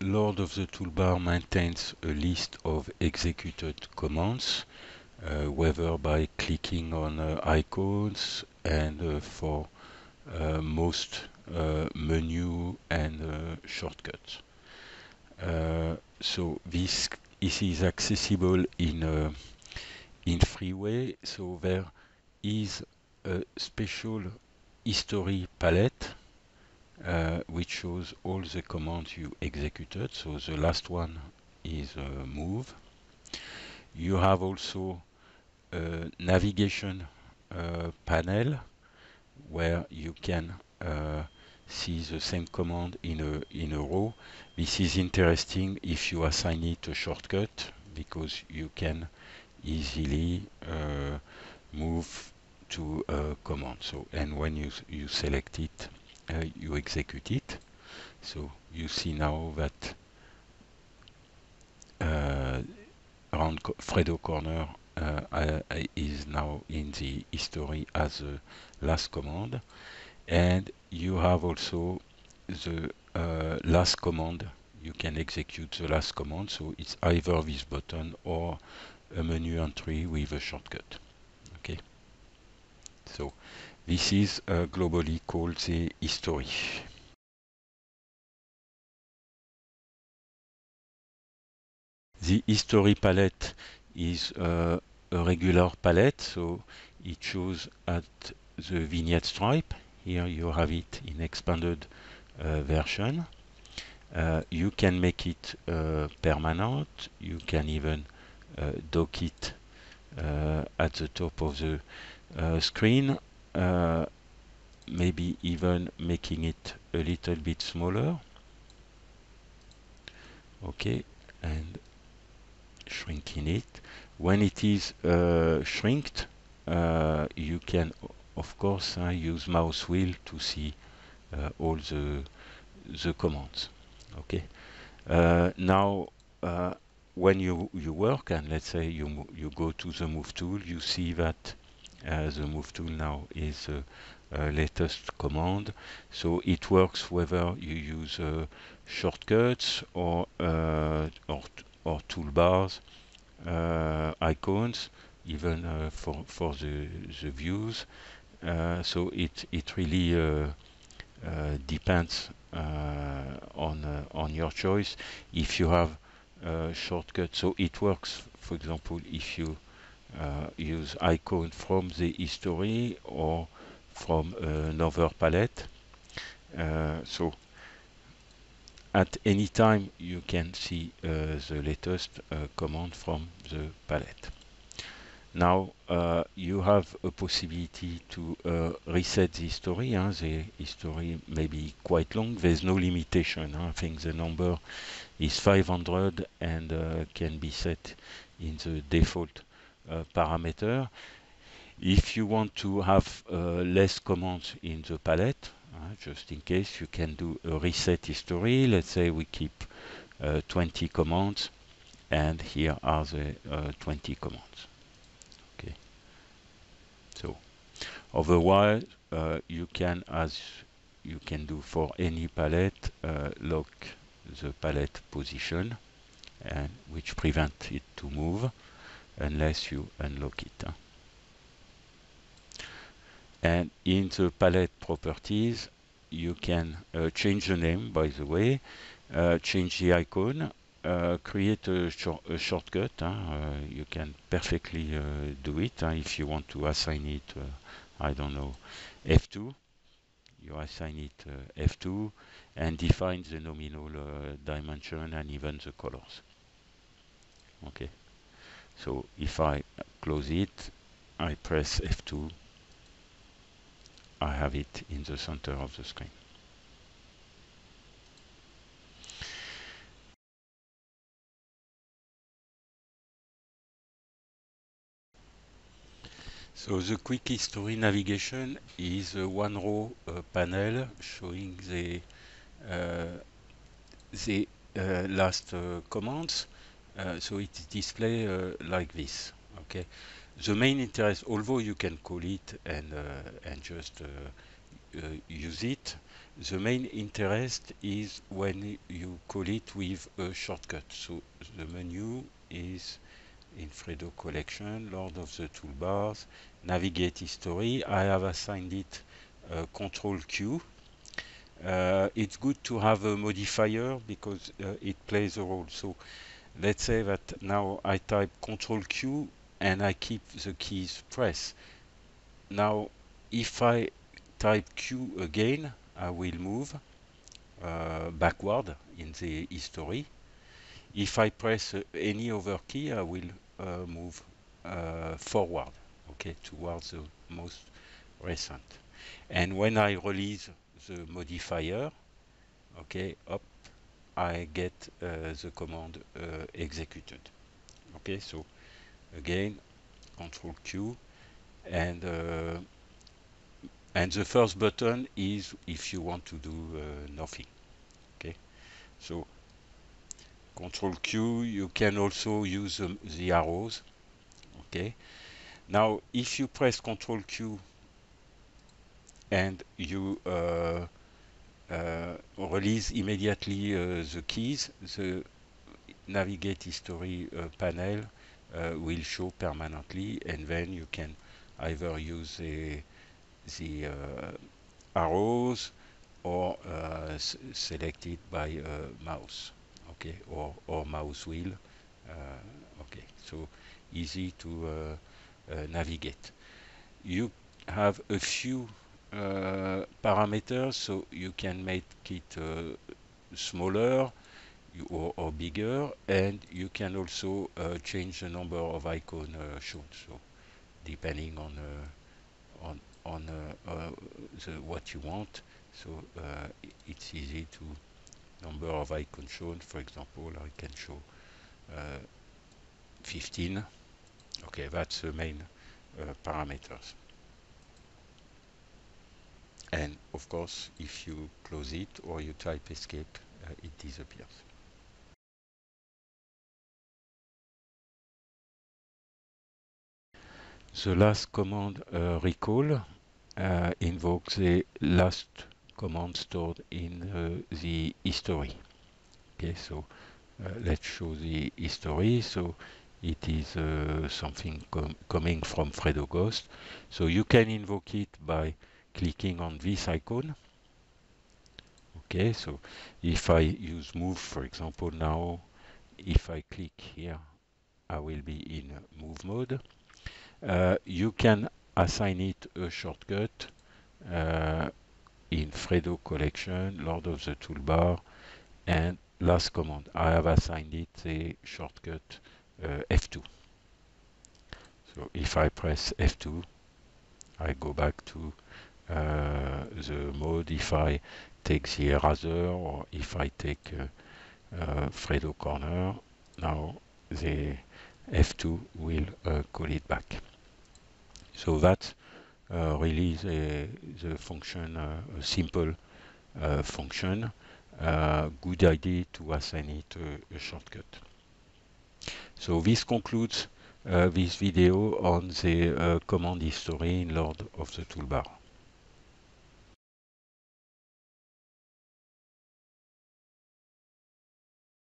Lord of the Toolbar maintains a list of executed commands, whether by clicking on icons and for most menu and shortcuts. So this is accessible in freeway. So there is a special history palette which shows all the commands you executed. So the last one is move. You have also a navigation panel where you can see the same command in a row. This is interesting if you assign it a shortcut, because you can easily move to a command. So, and when you select it, you execute it. So you see now that Fredo Corner is now in the history as the last command. And you have also the last command. You can execute the last command, so it's either this button or a menu entry with a shortcut. Okay, so this is globally called the history. The history palette is a regular palette, so it shows at the vignette stripe. Here you have it in expanded version. You can make it permanent. You can even dock it at the top of the screen, maybe even making it a little bit smaller. Okay, and shrinking it. When it is shrinked, you can of course use mouse wheel to see all the commands. Okay. Now, when you work, and let's say you go to the move tool, you see that the move tool now is latest command. So it works whether you use shortcuts or toolbars, icons, even for the views. So it really depends on your choice. If you have shortcuts, so it works, for example, if you use icon from the history or from another palette. So at any time you can see the latest command from the palette. Now you have a possibility to reset the history. The history may be quite long. There's no limitation. I think the number is 500 and can be set in the default parameter. If you want to have less commands in the palette, just in case, you can do a reset history. Let's say we keep 20 commands, and here are the 20 commands. Okay. So otherwise, you can, as you can do for any palette, lock the palette position, and which prevent it to move unless you unlock it. And in the palette properties, you can change the name, by the way, change the icon, create a shortcut. You can perfectly do it. If you want to assign it, I don't know, F2, you assign it F2 and define the nominal dimension and even the colors. Okay, so if I close it, I press F2, I have it in the center of the screen. So the quick history navigation is a one-row panel showing the last commands. So it displays like this. Okay. The main interest, although you can call it and just use it. The main interest is when you call it with a shortcut. So the menu is in Fredo Collection, Lord of the Toolbars, Navigate History. I have assigned it Control Q. It's good to have a modifier because it plays a role. So let's say that now I type Control Q and I keep the keys pressed. Now if I type Q again, I will move backward in the history. If I press any other key, I will move forward, okay, towards the most recent. And when I release the modifier, okay, up, I get the command executed. Okay, so again, Control Q, and the first button is if you want to do nothing. Okay, so Control Q. You can also use the arrows. Okay, now if you press Control Q and you release immediately the keys, the Navigate History panel will show permanently, and then you can either use the arrows or select it by mouse, okay, or mouse wheel. Okay, so easy to navigate. You have a few parameters, so you can make it smaller or bigger, and you can also change the number of icons shown. So depending on what you want. So it's easy to number of icons shown. For example, I can show 15. Okay, that's the main parameters. And of course, if you close it or you type escape, it disappears. The last command, recall, invokes the last command stored in the history. Okay, so let's show the history. So it is something coming from Fredo Ghost. So you can invoke it by clicking on this icon. Okay, so if I use move, for example, now, if I click here, I will be in move mode. You can assign it a shortcut in Fredo Collection, Lord of the Toolbar, and last command. I have assigned it the shortcut F2. So if I press F2, I go back to the mode. If I take the eraser, or if I take Fredo Corner, now the F2 will call it back. So that's really the function, a simple function. Good idea to assign it a shortcut. So this concludes this video on the command history in Lord of the Toolbar.